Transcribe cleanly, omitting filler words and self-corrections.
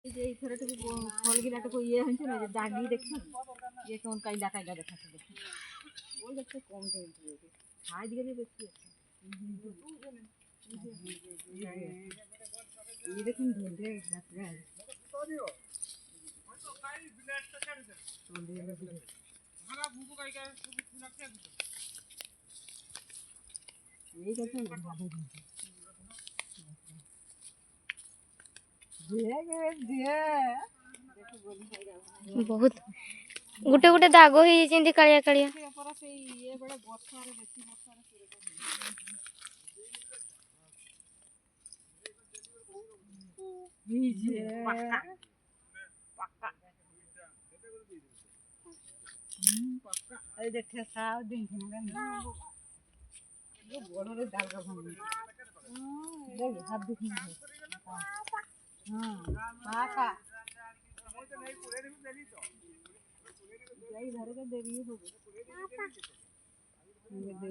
যে এই থরেটুকু ফলগিলাটুকু ইয়ে হয়েছে না যে দাগি দেখছো যে কেমন কাইলা কাইলা দেখাচ্ছে দেখো ওই দেখতে কম ধরছে হাই দিকে বেশি আছে এই দেখুন ধরে রাত্রে এই দেখুন ভালো बहुत गुटे गुटे दाग हो कालिया कालिया देखे साव दिन बड़े दाल का हाथ दिख हाँ पाका देरी हो गई